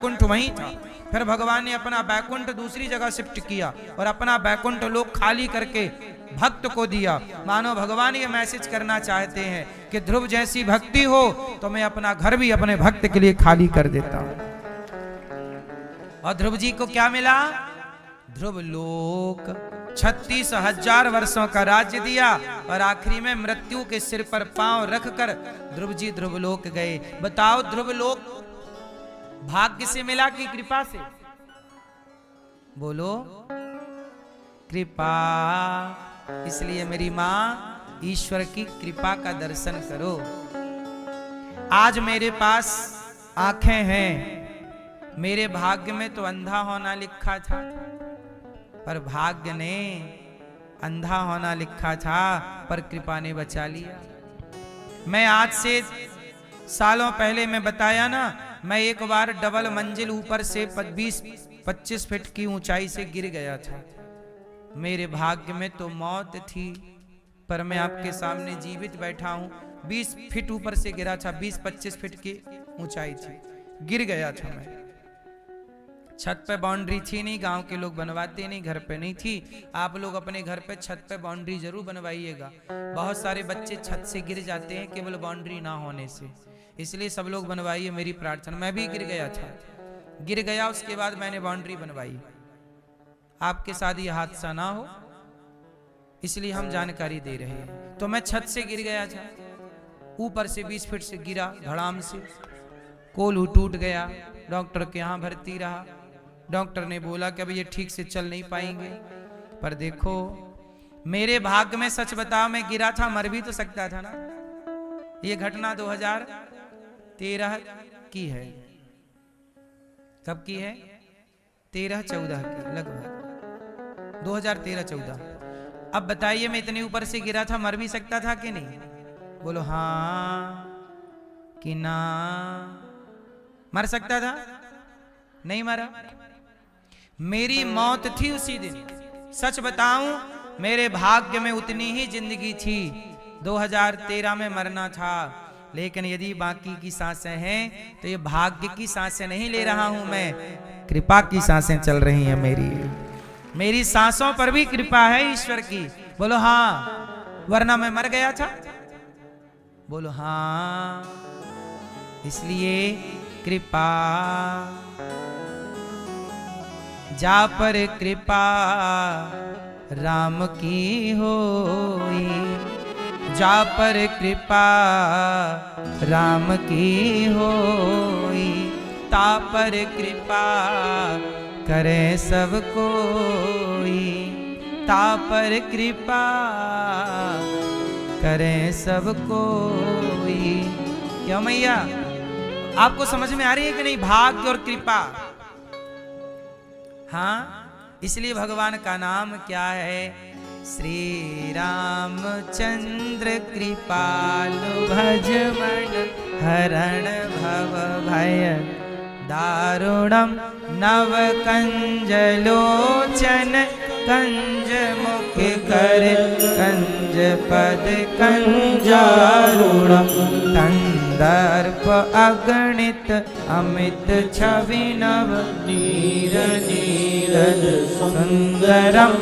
बैकुंठ वहीं था। फिर भगवान ने अपना बैकुंठ दूसरी जगह शिफ्ट किया और अपना बैकुंठ लोग खाली करके भक्त को दिया। मानो भगवान ये मैसेज करना चाहते हैं कि ध्रुव जैसी भक्ति हो तो मैं अपना घर भी अपने भक्त के लिए खाली कर देता हूं। और ध्रुव जी को क्या मिला? ध्रुव लोक 36,000 वर्षों का राज्य दिया और आखिरी में मृत्यु के सिर पर पांव रखकर ध्रुव जी ध्रुव लोक गए। बताओ ध्रुव लोक भाग्य से मिला कि कृपा से? बोलो कृपा। इसलिए मेरी मां ईश्वर की कृपा का दर्शन करो। आज मेरे पास आंखें हैं, मेरे भाग्य में तो अंधा होना लिखा था, पर भाग्य ने अंधा होना लिखा था, पर कृपा ने बचा लिया। मैं आज से सालों पहले मैं बताया ना, मैं एक बार डबल मंजिल ऊपर से 20-25 फीट की ऊंचाई से गिर गया था। मेरे भाग्य में तो मौत थी, पर मैं आपके सामने जीवित बैठा हूं। 20 फीट ऊपर से गिरा था, 20-25 फीट की ऊंचाई थी, गिर गया था मैं। छत पे बाउंड्री थी नहीं, गांव के लोग बनवाते नहीं, घर पे नहीं थी। आप लोग अपने घर पे छत पे बाउंड्री जरूर बनवाइएगा। बहुत सारे बच्चे छत से गिर जाते हैं केवल बाउंड्री ना होने से, इसलिए सब लोग बनवाइए, मेरी प्रार्थना। मैं भी गिर गया था, गिर गया, उसके बाद मैंने बाउंड्री बनवाई। आपके साथ ये हादसा ना हो इसलिए हम जानकारी दे रहे हैं। तो मैं छत से गिर गया था, ऊपर से 20 फीट से गिरा धड़ाम से, कोल्हू टूट गया, डॉक्टर के यहाँ भर्ती रहा। डॉक्टर ने बोला कि अब ये ठीक से चल नहीं पाएंगे। पर देखो मेरे भाग्य में, सच बताओ, मैं गिरा था, मर भी तो सकता था ना। ये घटना 2013 की है। कब की है? 13-14 की लगभग, 2013-14। अब बताइए, मैं इतने ऊपर से गिरा था, मर भी सकता था कि नहीं? बोलो हाँ कि ना। मर सकता था? नहीं मरा। मेरी मौत थी उसी दिन। सच बताऊं, मेरे भाग्य में उतनी ही जिंदगी थी। 2013 में मरना था, लेकिन यदि बाकी की सांसें हैं तो ये भाग्य की सांसें नहीं ले रहा हूं मैं, कृपा की सांसें चल रही हैं। मेरी सांसों पर भी कृपा है ईश्वर की। बोलो हाँ, वरना मैं मर गया था। बोलो हाँ। इसलिए कृपा, जा पर कृपा राम की होई, जा पर कृपा राम की होई, ता पर कृपा करे सब कोई, ता पर कृपा करे सब कोई। क्यों मैया, आपको समझ में आ रही है कि नहीं? भाग्य और कृपा। हाँ, इसलिए भगवान का नाम क्या है? श्री रामचंद्र कृपालु भजमन हरण भव भय दारुणम नव कंजलोचन कंज मुख कर कंज पद कंजारुणम कंदर्प अगणित अमित छवि नव नीर नीरज सुंदरम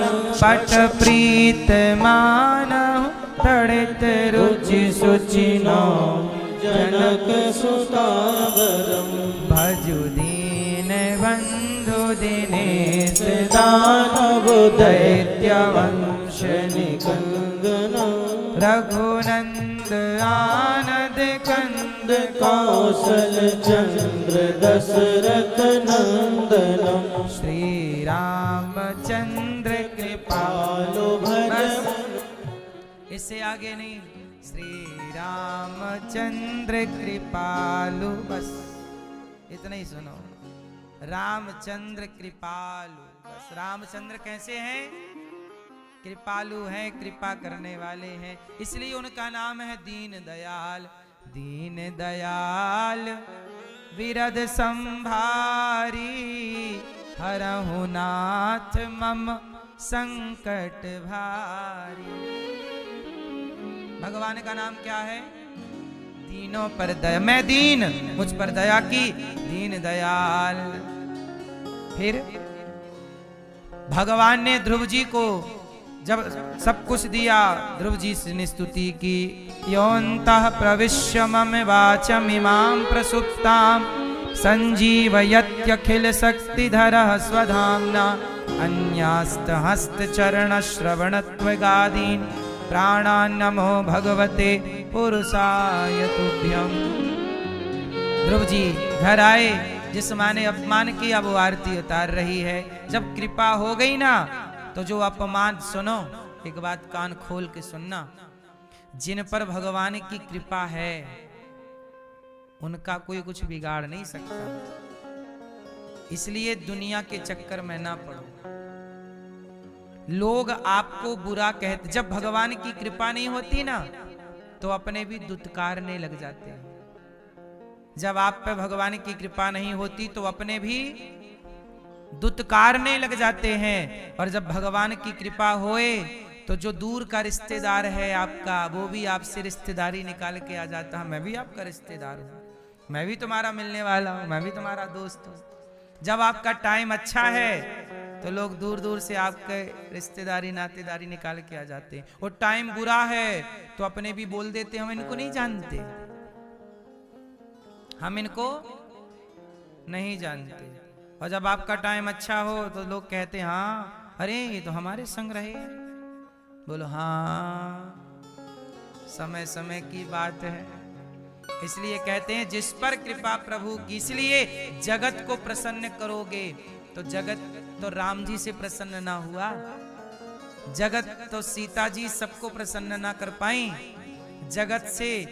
पट प्रीत मानहु तड़ित रुचि सुचि नौ जनक सुतावरम भजु दीन बंधु दिनेश दानव दैत्य वंश निकंदन रघुनंद आनंद कंद कौशल चंद्र दशरथ नंदनम श्री रामचंद्र कृपालु भजमन। इससे आगे नहीं। श्री रामचंद्र कृपालु, बस इतना ही सुनो। रामचंद्र कृपालु, बस। रामचंद्र कैसे हैं? कृपालु हैं, कृपा करने वाले हैं। इसलिए उनका नाम है दीन दयाल। दीन दयाल विरद संभारी, हरहु नाथ मम संकट भारी। भगवान का नाम क्या है? दीनों पर दया, मैं दीन मुझ पर दया की, दीन दयाल। फिर भगवान ने ध्रुव जी को जब सब कुछ दिया, ध्रुव जी ने स्तुति की, योऽन्तः प्रविश्य मम वाचमिमां प्रसुप्तां संजीवयत्यखिल शक्तिधरः स्वधाम्ना अन्यास्तहस्तचरणश्रवणत्वगादीन् प्राणान् नमो भगवते पुरुषाय तुभ्यम्। ध्रुव जी घर आए, जिस माँ ने अपमान किया वो आरती उतार रही है। जब कृपा हो गई ना तो जो अपमान, सुनो एक बात कान खोल के सुनना, जिन पर भगवान की कृपा है उनका कोई कुछ बिगाड़ नहीं सकता। इसलिए दुनिया के चक्कर में ना पड़ो। लोग आपको बुरा कहते, जब भगवान की कृपा नहीं होती ना तो अपने भी दुत्कारने लग जाते हैं। जब आप पे भगवान की कृपा नहीं होती तो अपने भी दुत्कारने लग जाते हैं। और जब भगवान की कृपा होए तो जो दूर का रिश्तेदार है आपका, वो भी आपसे रिश्तेदारी निकाल के आ जाता है। मैं भी आपका रिश्तेदार हूँ, मैं भी तुम्हारा मिलने वाला हूँ, मैं भी तुम्हारा दोस्त हूँ। जब आपका टाइम अच्छा है तो लोग दूर दूर से आपके रिश्तेदारी नातेदारी निकाल के आ जाते हैं। और टाइम बुरा है तो अपने भी बोल देते हम इनको नहीं जानते, हम इनको नहीं जानते। और जब आपका टाइम अच्छा हो तो लोग कहते हैं हाँ अरे ये तो हमारे संग रहे। बोलो हाँ, समय समय की बात है। इसलिए कहते हैं जिस पर कृपा प्रभु की, इसलिए जगत को प्रसन्न करोगे तो जगत तो राम जी से प्रसन्न ना हुआ, जगत तो सीता जी सबको प्रसन्न ना कर पाई, जगत से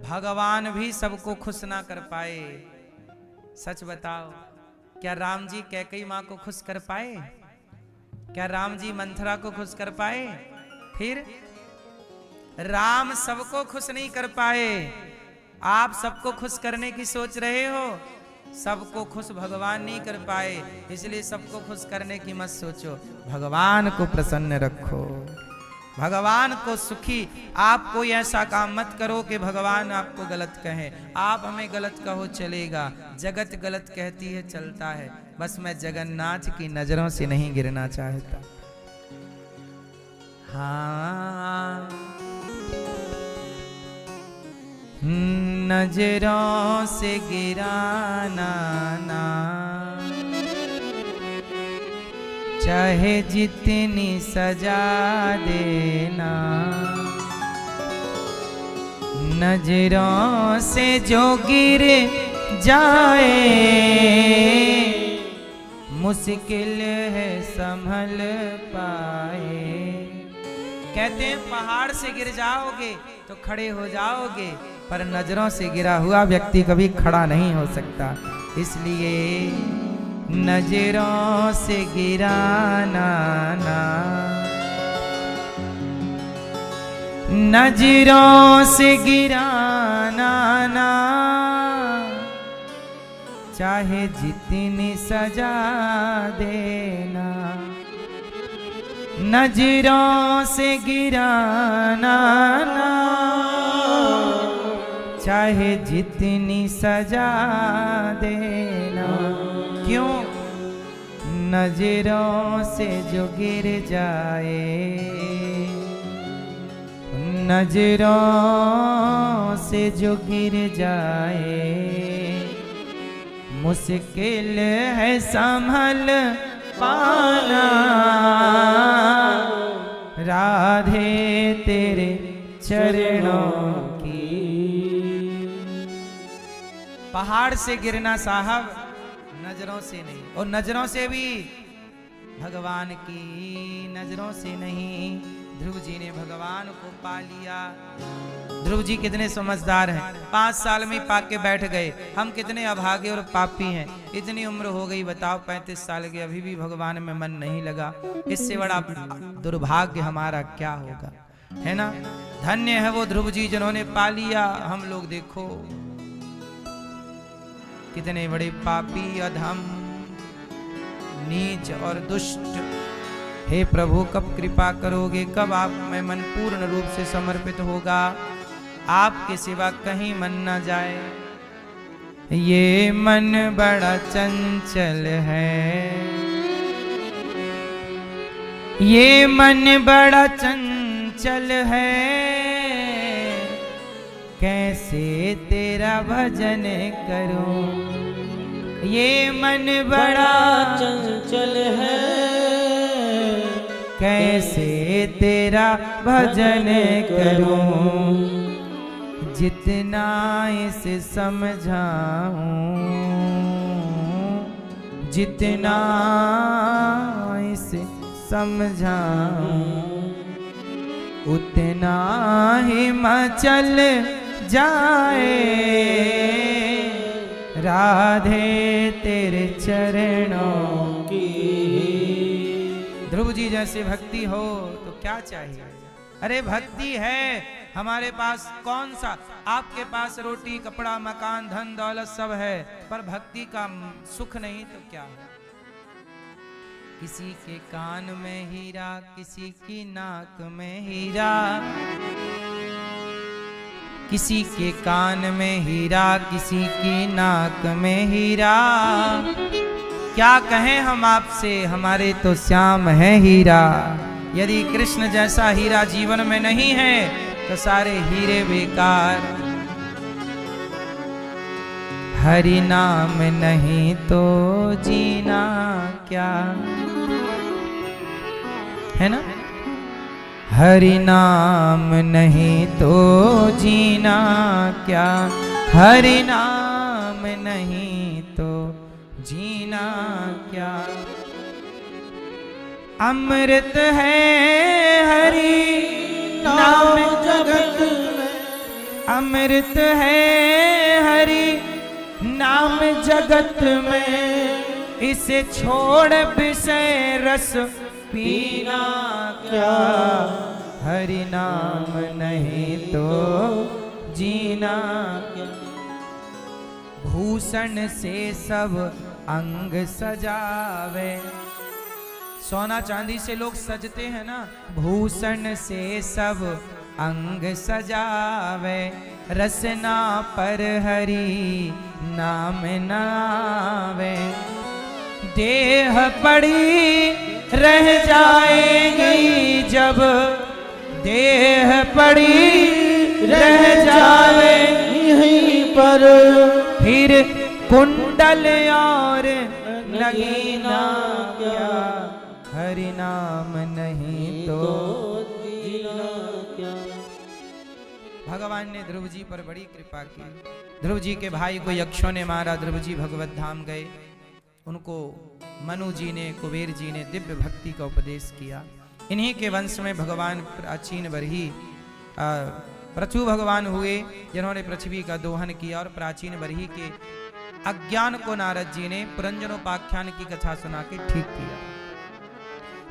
भगवान भी सबको खुश ना कर पाए। सच बताओ, क्या राम जी कैकेयी माँ को खुश कर पाए? क्या राम जी मंथरा को खुश कर पाए? फिर राम सबको खुश नहीं कर पाए। आप सबको खुश करने की सोच रहे हो, सबको खुश भगवान नहीं कर पाए। इसलिए सबको खुश करने की मत सोचो, भगवान को प्रसन्न रखो, भगवान को सुखी। आप कोई ऐसा काम मत करो कि भगवान आपको गलत कहे। आप हमें गलत कहो चलेगा, जगत गलत कहती है चलता है, बस मैं जगन्नाथ की नजरों से नहीं गिरना चाहता। हाँ, नजरों से गिराना ना, चाहे जितनी सजा देना, नजरों से जो गिर जाए मुश्किल है संभल पाए। कहते हैं पहाड़ से गिर जाओगे तो खड़े हो जाओगे, पर नजरों से गिरा हुआ व्यक्ति कभी खड़ा नहीं हो सकता। इसलिए नजरों से गिराना ना, नजरों से गिराना ना, चाहे जितनी सजा देना, नजरों से गिराना ना, चाहे जितनी सजा देना। क्यों? नजरों से जो गिर जाए, नजरों से जो गिर जाए मुश्किल है संभल पाना। राधे तेरे चरणों की। पहाड़ से गिरना साहब, नजरों से नहीं, और नजरों से भी भगवान की नजरों से नहीं। ध्रुव जी ने भगवान को पा लिया। ध्रुव जी कितने समझदार हैं, 5 साल में पाके बैठ गए। हम कितने अभागे और पापी हैं, इतनी उम्र हो गई बताओ 35 साल के, अभी भी भगवान में मन नहीं लगा। इससे बड़ा दुर्भाग्य हमारा क्या होगा, है ना। धन्य है वो ध्रुव जी जिन्होंने पा लिया। हम लोग देखो कितने बड़े पापी, अधम, नीच और दुष्ट। हे प्रभु कब कृपा करोगे, कब आप में मन पूर्ण रूप से समर्पित होगा। आपके सिवा कहीं मन न जाए। ये मन बड़ा चंचल है, ये मन बड़ा चंचल है, कैसे तेरा भजन करूं। ये मन बड़ा चंचल है, कैसे तेरा भजन करूं। जितना इसे समझाऊं, जितना इसे समझाऊं, उतना ही मचल जाए। राधे तेरे चरणों की। ध्रुव जी जैसे भक्ति हो तो क्या चाहिए। अरे भक्ति है हमारे पास, कौन सा, आपके पास रोटी कपड़ा मकान धन दौलत सब है, पर भक्ति का सुख नहीं तो क्या है। किसी के कान में हीरा, किसी की नाक में हीरा, किसी के कान में हीरा, किसी की नाक में हीरा। क्या कहें हम आपसे, हमारे तो श्याम है हीरा। यदि कृष्ण जैसा हीरा जीवन में नहीं है तो सारे हीरे बेकार। हरि नाम नहीं तो जीना क्या, है ना। हरि नाम नहीं तो जीना क्या, हरि नाम नहीं तो जीना क्या। अमृत है हरि नाम जगत में, अमृत है हरि नाम जगत में। इसे छोड़ विषय रस पीना क्या, हरि नाम नहीं तो जीना क्या। भूषण से सब अंग सजावे, सोना चांदी से लोग सजते हैं ना। भूषण से सब अंग सजावे, रसना पर हरि नाम नावे। देह पड़ी रह जाएगी जब, देह पड़ी रह जावे यहीं पर। फिर कुंडल और नगीना क्या, हरि नाम नहीं तो जीना क्या। भगवान ने ध्रुव जी पर बड़ी कृपा की। ध्रुव जी के भाई को यक्षों ने मारा, ध्रुव जी भगवत धाम गए। उनको मनु जी ने, कुबेर जी ने दिव्य भक्ति का उपदेश किया। इन्हीं के वंश में भगवान प्राचीन बरही पृथु भगवान हुए, जिन्होंने पृथ्वी का दोहन किया। और प्राचीन बरही के अज्ञान को नारद जी ने पुरंजनोपाख्यान की कथा सुना के ठीक किया।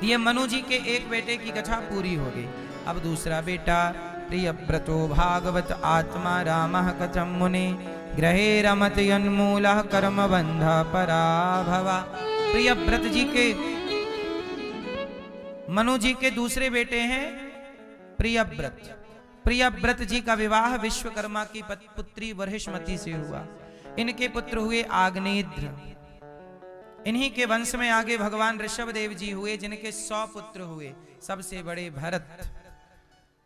ये मनु जी के एक बेटे की कथा पूरी हो गई। अब दूसरा बेटा प्रियव्रतो भागवत आत्मा रामः कथम मुनि ग्रहे रमत यन्मूलः कर्म बंधा पराभवा। प्रियव्रत जी के, मनु जी के दूसरे बेटे हैं प्रियव्रत। प्रियव्रत जी का विवाह विश्वकर्मा की पुत्री वर्हिष्मति से हुआ। इनके पुत्र हुए आग्नेयद्र। इन्हीं के वंश में आगे भगवान ऋषभ देव जी हुए, जिनके 100 पुत्र हुए। सबसे बड़े भरत।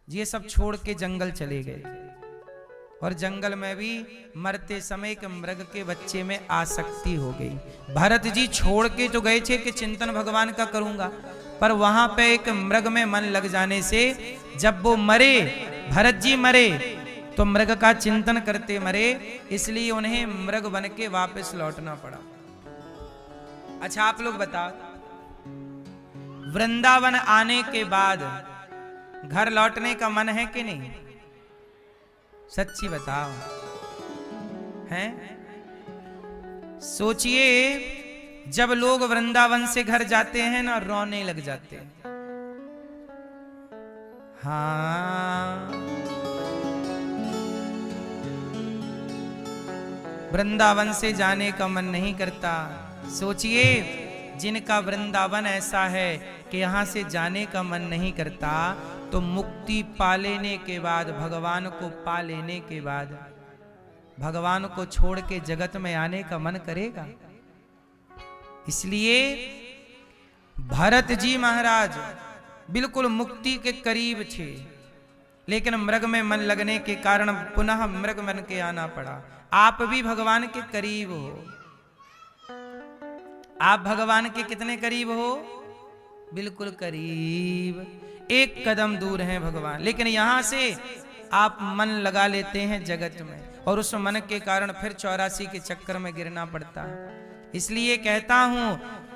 ये सब छोड़ के जंगल चले गए, और जंगल में भी मरते समय एक मृग के बच्चे में आसक्ति हो गई। भरत जी छोड़ के तो गए थे कि चिंतन भगवान का करूंगा, पर वहां पे एक मृग में मन लग जाने से जब वो मरे, भरत जी मरे, तो मृग का चिंतन करते मरे, इसलिए उन्हें मृग बन के वापस लौटना पड़ा। अच्छा आप लोग बताओ, वृंदावन आने के बाद घर लौटने का मन है कि नहीं? सच्ची बताओ, हैं? सोचिए, जब लोग वृंदावन से घर जाते हैं ना, रोने लग जाते हैं। हाँ, वृंदावन से जाने का मन नहीं करता। सोचिए, जिनका वृंदावन ऐसा है कि यहां से जाने का मन नहीं करता, तो मुक्ति पा लेने के बाद, भगवान को पा लेने के बाद भगवान को छोड़ के जगत में आने का मन करेगा। इसलिए भरत जी महाराज बिल्कुल मुक्ति के करीब थे, लेकिन मृग में मन लगने के कारण पुनः मृग बन के आना पड़ा। आप भी भगवान के करीब हो। आप भगवान के कितने करीब हो? बिल्कुल करीब, एक कदम दूर हैं भगवान। लेकिन यहां से आप मन लगा लेते हैं जगत में, और उस मन के कारण फिर 84 के चक्कर में गिरना पड़ता है। इसलिए कहता हूं,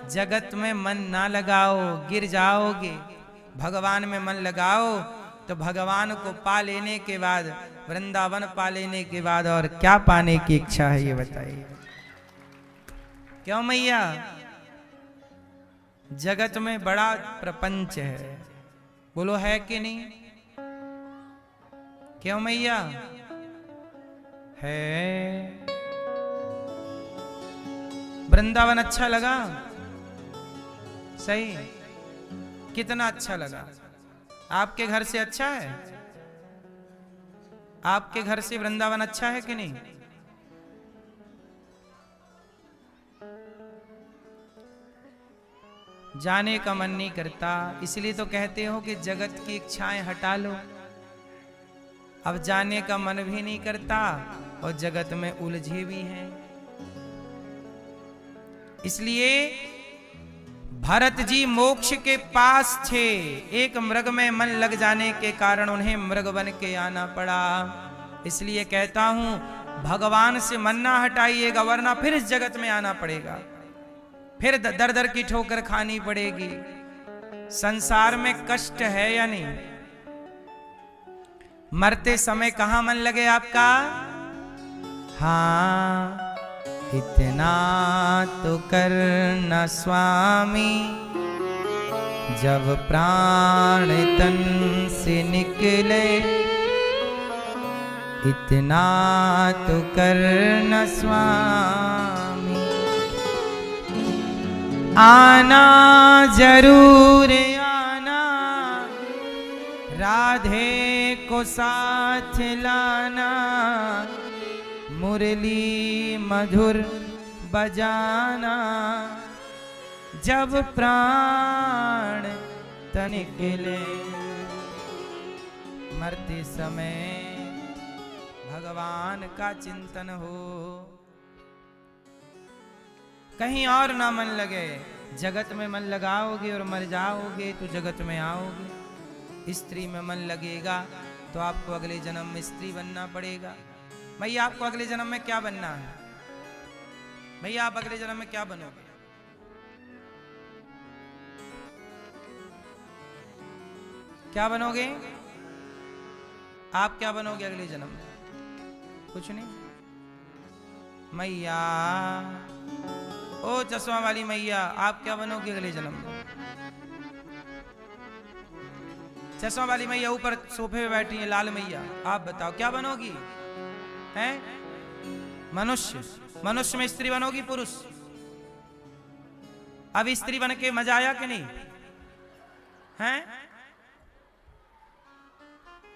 जगत में मन ना लगाओ, गिर जाओगे। भगवान में मन लगाओ तो भगवान को पा लेने के बाद, वृंदावन पा लेने के बाद और क्या पाने की इच्छा है ये बताइए। क्यों मैया? जगत में बड़ा प्रपंच है, बोलो है कि नहीं? क्यों मैया? है। वृंदावन अच्छा लगा? सही, कितना अच्छा लगा? आपके घर से अच्छा है? आपके घर से वृंदावन अच्छा है कि नहीं? जाने का मन नहीं करता, इसलिए तो कहते हो कि जगत की इच्छाएं हटा लो। अब जाने का मन भी नहीं करता और जगत में उलझे भी हैं। इसलिए भरत जी मोक्ष के पास थे, एक मृग में मन लग जाने के कारण उन्हें मृग बन के आना पड़ा। इसलिए कहता हूं, भगवान से मन ना हटाइएगा, वरना फिर इस जगत में आना पड़ेगा, फिर दर दर की ठोकर खानी पड़ेगी। संसार में कष्ट है या नहीं? मरते समय कहां मन लगे आपका? हाँ, इतना तो करना स्वामी, जब प्राण तन से निकले, इतना तो करना स्वामी। आना जरूर आना, राधे को साथ लाना, मुरली मधुर बजाना, जब प्राण तन निकले। मरते समय भगवान का चिंतन हो, कहीं और ना मन लगे। जगत में मन लगाओगे और मर जाओगे तो जगत में आओगे। स्त्री में मन लगेगा तो आपको अगले जन्म में स्त्री बनना पड़ेगा। भैया आपको अगले जन्म में क्या बनना है? भैया आप अगले जन्म में क्या बनोगे? क्या बनोगे? आप क्या बनोगे अगले जन्म में? कुछ नहीं। मैया, ओ चश्मा वाली मैया, आप क्या बनोगे अगले जन्म में? चश्मा वाली मैया ऊपर सोफे पे बैठी है, लाल मैया, आप बताओ क्या बनोगी? हैं? मनुष्य। मनुष्य में स्त्री बनोगी पुरुष? अब स्त्री बन के मजा आया कि नहीं? हैं?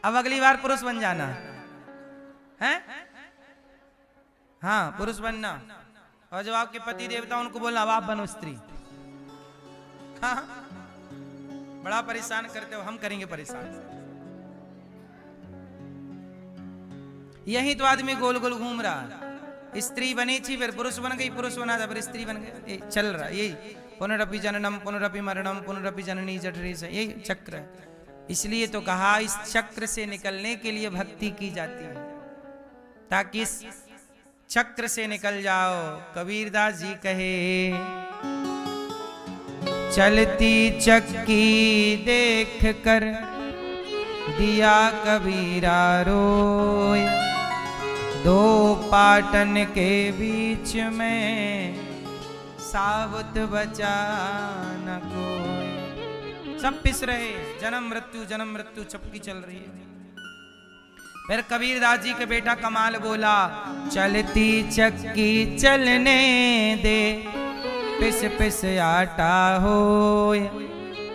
अब अगली बार पुरुष बन जाना है? हाँ, पुरुष बनना। और जब आपके पति देवता उनको बोलना अब आप बनो स्त्री। हाँ, बड़ा परेशान करते हो, हम करेंगे परेशान। यही तो आदमी गोल गोल घूम रहा। स्त्री बनी थी, फिर पुरुष बन गई, पुरुष बना था, फिर स्त्री बन गई। चल रहा यही, पुनरपि जननम पुनरपि मरणम पुनरपि जननी जठरी से, यही चक्र है। इसलिए तो कहा इस चक्र से निकलने के लिए भक्ति की जाती है, ताकि इस चक्र से निकल जाओ। कबीरदास जी कहे, चलती चक्की देख कर दिया कबीरा रोय, दो पाटन के बीच में साबुत बचा न कोई। सब पिस रहे, जन्म मृत्यु चक्की चल रही है। फिर कबीरदास जी के बेटा कमाल बोला, चलती चक्की चलने दे, पिस पिस आटा होय,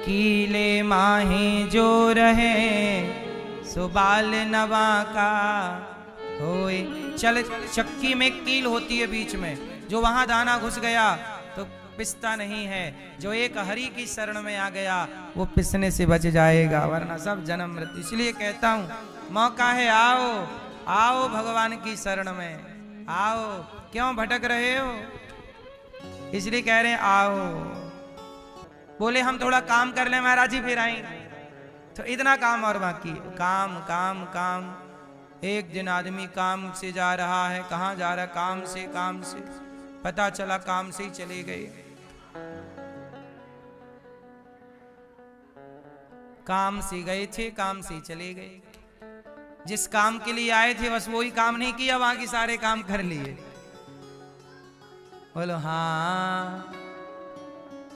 कीले माहे जो रहे सुबाल नवा का होए। चल चक्की में कील होती है बीच में, जो वहां दाना घुस गया तो पिसता नहीं है, जो एक हरि की शरण में आ गया वो पिसने से बच जाएगा, वरना सब जन्म मृत्यु। इसलिए कहता हूं मौका है, आओ आओ भगवान की शरण में आओ। क्यों भटक रहे हो? इसलिए कह रहे हैं आओ। बोले हम थोड़ा काम कर ले महाराज जी फिर आएंगे, तो इतना काम और बाकी काम काम काम। एक दिन आदमी काम से जा रहा है, कहाँ जा रहा है? काम से। काम से पता चला काम से ही चले गए। काम से गए थे, काम से चले गए। जिस काम के लिए आए थे बस वही काम नहीं किया, बाकी सारे काम कर लिए। बोलो हाँ।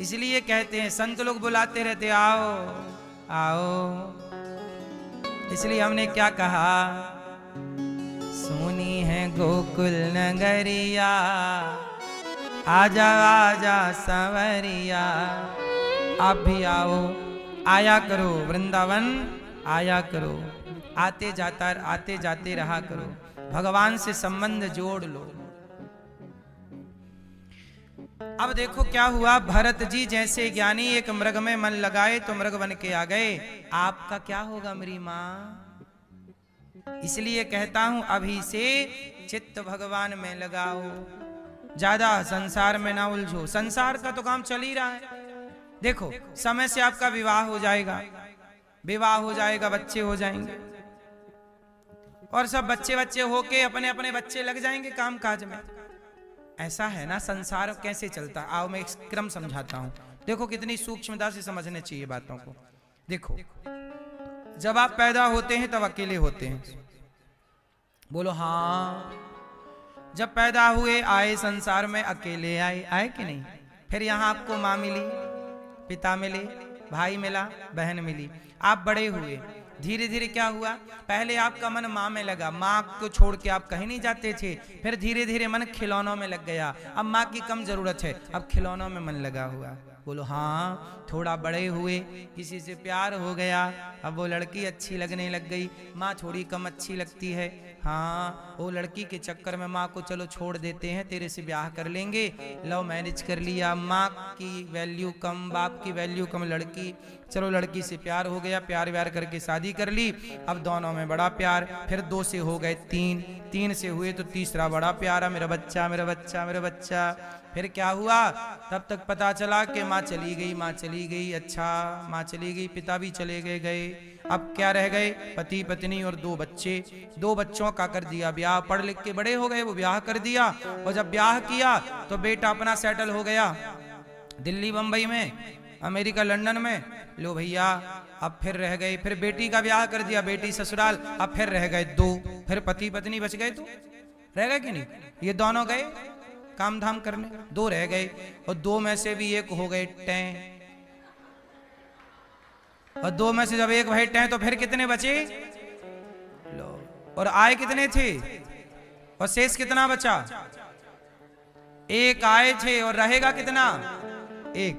इसलिए कहते हैं संत लोग बुलाते रहते आओ आओ। इसलिए हमने क्या कहा, सोनी है गोकुल नगरिया, आजा आजा संवरिया। आप भी आओ, आया करो वृंदावन, आया करो। आते जाते रहा करो, भगवान से संबंध जोड़ लो। अब देखो क्या हुआ, भरत जी जैसे ज्ञानी एक मृग में मन लगाए तो मृग बन के आ गए। आपका क्या होगा मेरी मां? इसलिए कहता हूं अभी से चित्त भगवान में लगाओ, ज्यादा संसार में ना उलझो। संसार का तो काम चल ही रहा है। देखो समय से आपका विवाह हो जाएगा, विवाह हो जाएगा, बच्चे हो जाएंगे, और सब बच्चे बच्चे होके अपने अपने बच्चे लग जाएंगे काम काज में। ऐसा है ना संसार कैसे चलता। आओ मैं एक क्रम समझाता हूं। देखो कितनी सूक्ष्मता से समझने चाहिए बातों को। देखो जब आप पैदा होते हैं तब अकेले होते हैं। बोलो हाँ। जब पैदा हुए आए संसार में अकेले आए, आए कि नहीं? फिर यहां आपको माँ मिली, पिता मिले, भाई मिला, बहन मिली, आप बड़े हुए। धीरे धीरे क्या हुआ, पहले आपका मन माँ में लगा, माँ को छोड़ के आप कहीं नहीं जाते थे। फिर धीरे धीरे मन खिलौनों में लग गया, अब माँ की कम जरूरत है, अब खिलौनों में मन लगा हुआ। बोलो हाँ। थोड़ा बड़े हुए, किसी से प्यार हो गया, अब वो लड़की अच्छी लगने लग गई, माँ थोड़ी कम अच्छी लगती है। हाँ, वो लड़की के चक्कर में माँ को चलो छोड़ देते हैं, तेरे से ब्याह कर लेंगे, लव मैरिज कर लिया। माँ की वैल्यू कम, बाप की वैल्यू कम, लड़की, चलो लड़की से प्यार हो गया, प्यार व्यार करके शादी कर ली। अब दोनों में बड़ा प्यार, फिर 2 से हो गए 3, 3 से हुए तो तीसरा बड़ा प्यारा, मेरा बच्चा मेरा बच्चा मेरा बच्चा। फिर क्या हुआ, तब तक पता चला कि माँ चली गई, माँ चली गई। अच्छा माँ चली गई, पिता भी चले गए। अब क्या रह गए, पति पत्नी और 2 बच्चे। 2 बच्चों का कर दिया ब्याह, पढ़ लिख के बड़े हो गए, वो ब्याह कर दिया। और जब ब्याह किया तो बेटा अपना सेटल हो गया दिल्ली बंबई में, अमेरिका लंदन में। लो भैया अब फिर रह गए, फिर बेटी का ब्याह कर दिया, बेटी ससुराल। अब फिर रह गए 2, फिर पति पत्नी बच गए। तो रह गए कि नहीं? ये दोनों गए काम धाम करने, 2 रह गए, और 2 में से भी एक हो गए टें, और 2 में से जब एक भाई टें तो फिर कितने बचे? लो, और आए कितने थे और शेष कितना बचा? 1 आए थे और रहेगा कितना? 1।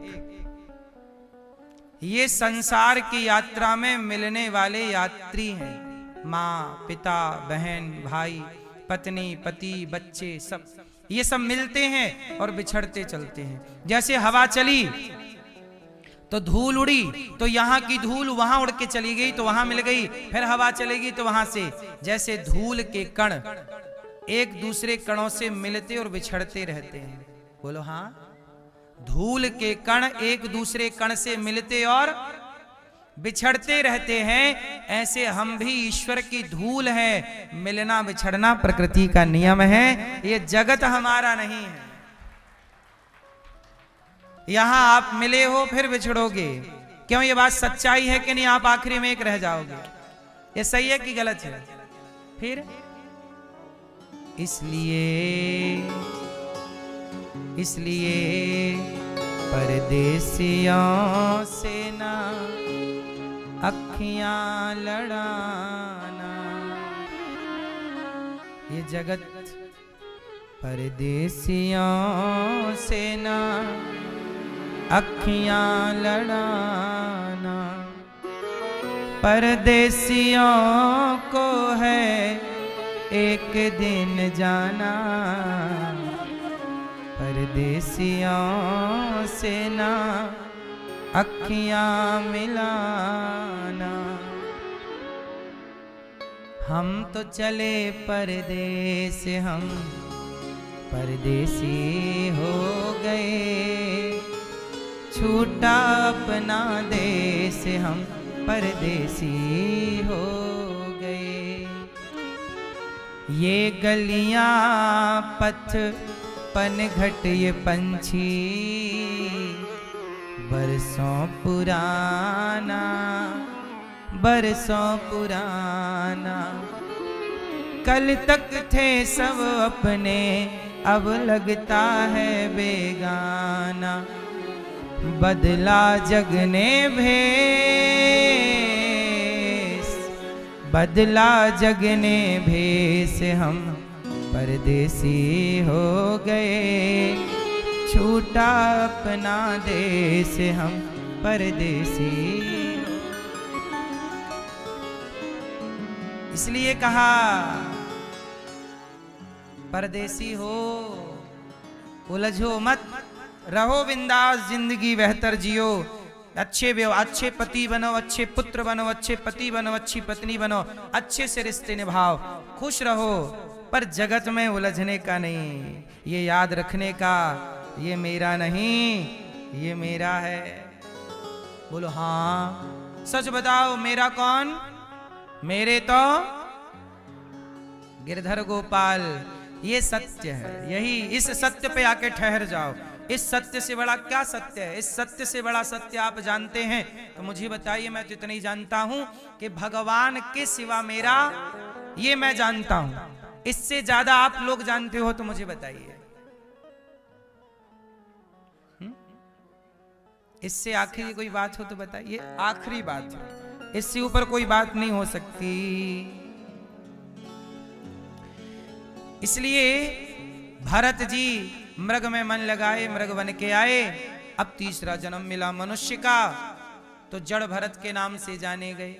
ये संसार की यात्रा में मिलने वाले यात्री हैं, माँ पिता बहन भाई पत्नी पति बच्चे, सब ये सब मिलते हैं और बिछड़ते चलते हैं। जैसे हवा चली तो धूल उड़ी, तो यहाँ की धूल वहां उड़ के चली गई तो वहां मिल गई, फिर हवा चलेगी तो वहां से। जैसे धूल के कण एक दूसरे कणों से मिलते और बिछड़ते रहते हैं। बोलो हाँ। धूल के कण एक दूसरे कण से मिलते और बिछड़ते रहते हैं, ऐसे हम भी ईश्वर की धूल है, मिलना बिछड़ना प्रकृति का नियम है, ये जगत हमारा नहीं है। यहां आप मिले हो फिर बिछड़ोगे, क्यों? ये बात सच्चाई है कि नहीं? आप आखिरी में एक रह जाओगे। ये सही है कि गलत है? फिर इसलिए परदेसियों से ना अखियां लड़ाना, ये जगत परदेसियों से ना अखियां लड़ाना। परदेसियों को है एक दिन जाना, परदेसियों से ना अखियां मिलाना। हम तो चले परदेस, हम परदेसी हो गए। छूटा अपना देश, हम परदेसी हो गए। ये गलियां पथ पनघट ये पंछी बरसों पुराना, बरसों पुराना। कल तक थे सब अपने, अब लगता है बेगाना। बदला जग ने भेस, बदला जग ने भेस, हम परदेसी हो गए। छूटा अपना देश, हम परदेसी। इसलिए कहा परदेसी हो, उलझो मत, रहो बिंदास, जिंदगी बेहतर जियो। अच्छे पति बनो, अच्छे पुत्र बनो, अच्छे पति बनो, अच्छी पत्नी बनो, अच्छे से रिश्ते निभाओ, खुश रहो। पर जगत में उलझने का नहीं, ये याद रखने का, ये मेरा नहीं, ये मेरा है। बोलो हाँ, सच बताओ मेरा कौन? मेरे तो गिरधर गोपाल। ये सत्य है, यही इस सत्य पे आके ठहर जाओ। इस सत्य से बड़ा क्या सत्य है? इस सत्य से बड़ा सत्य आप जानते हैं तो मुझे बताइए। मैं तो इतना ही जानता हूं कि भगवान के सिवा मेरा, ये मैं जानता हूं। इससे ज्यादा आप लोग जानते हो तो मुझे बताइए। इससे आखिरी कोई बात हो तो बताइए। आखिरी बात है, इससे ऊपर कोई बात नहीं हो सकती। इसलिए भरत जी मृग में मन लगाए, मृग बन के आए। अब तीसरा जन्म मिला मनुष्य का, तो जड़ भरत के नाम से जाने गए।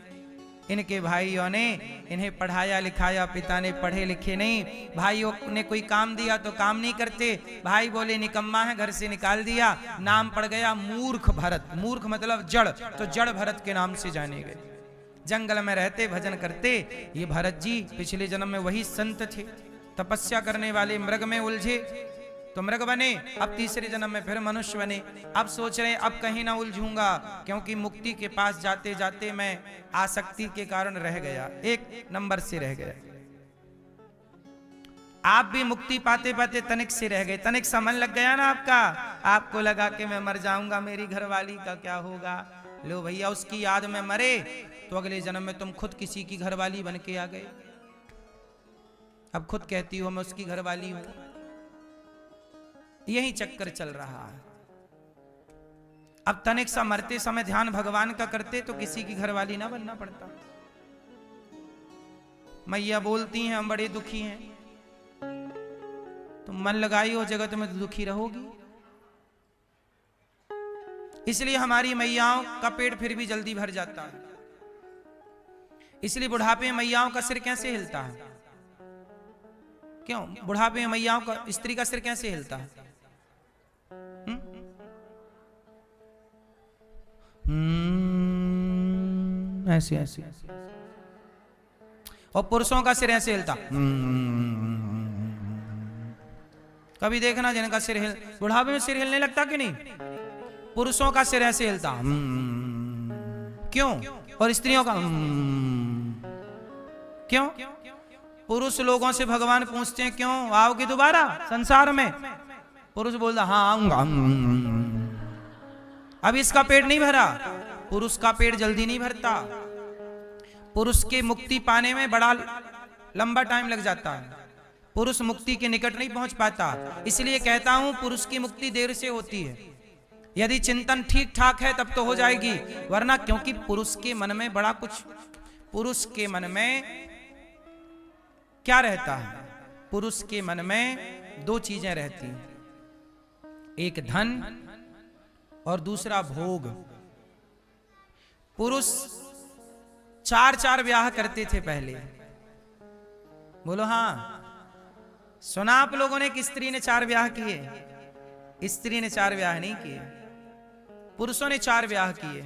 इनके भाइयों ने इन्हें पढ़ाया लिखाया, पिता ने पढ़े लिखे नहीं। भाइयों ने कोई काम दिया तो काम नहीं करते। भाई बोले निकम्मा है, घर से निकाल दिया। नाम पड़ गया मूर्ख भरत। मूर्ख मतलब जड़, तो जड़ भरत के नाम से जाने गए। जंगल में रहते, भजन करते। ये भरत जी पिछले जन्म में वही संत थे, तपस्या करने वाले। मृग में उलझे तो मृग बने, अब तीसरे जन्म में फिर मनुष्य बने। अब सोच रहे अब कहीं ना उलझूंगा, क्योंकि मुक्ति के पास जाते जाते मैं आसक्ति के कारण रह गया, एक नंबर से रह गया। आप भी मुक्ति पाते पाते तनिक से रह गए। तनिक सा मन लग गया ना आपका, आपको लगा कि मैं मर जाऊंगा, मेरी घरवाली का क्या होगा। लो भैया, उसकी याद में मरे तो अगले जन्म में तुम खुद किसी की घरवाली बन के आ गए। अब खुद कहती हो मैं उसकी घरवाली हूं। यही चक्कर चल रहा है। अब तनिक सा मरते समय ध्यान भगवान का करते तो किसी की घरवाली ना बनना पड़ता। मैया बोलती हैं हम बड़े दुखी हैं, तुम मन लगाई हो जगत में तो दुखी रहोगी। इसलिए हमारी मैयाओं का पेट फिर भी जल्दी भर जाता है। इसलिए बुढ़ापे में मैयाओं का सिर कैसे हिलता है? क्यों बुढ़ापे में मैयाओं का, स्त्री का सिर कैसे हिलता है? ऐसे ऐसे। और पुरुषों का सिर ऐसे हिलता। कभी देखना जिनका सिर हिल, बुढ़ापे में सिर हिलने लगता कि नहीं? पुरुषों का सिर ऐसे हिलता। क्यों? और स्त्रियों का क्यों? पुरुष लोगों से भगवान पूछते हैं क्यों आओगे दोबारा संसार में? पुरुष बोलता हाँ आऊंगा। अब इसका पेट नहीं भरा। पुरुष का पेट जल्दी नहीं भरता। पुरुष के मुक्ति पाने में बड़ा लंबा टाइम लग जाता है। पुरुष मुक्ति के निकट नहीं पहुंच पाता। इसलिए कहता हूं पुरुष की मुक्ति देर से होती है। यदि चिंतन ठीक ठाक है तब तो हो जाएगी, वरना क्योंकि पुरुष के मन में बड़ा कुछ, पुरुष के मन में क्या रहता है? पुरुष के मन में दो चीजें रहती हैं, एक धन और दूसरा भोग। पुरुष 4-4 ब्याह करते थे पहले। बोलो हाँ, सुना आप लोगों ने कि स्त्री ने 4 ब्याह किए? स्त्री ने 4 ब्याह नहीं किए, पुरुषों ने 4 ब्याह किए।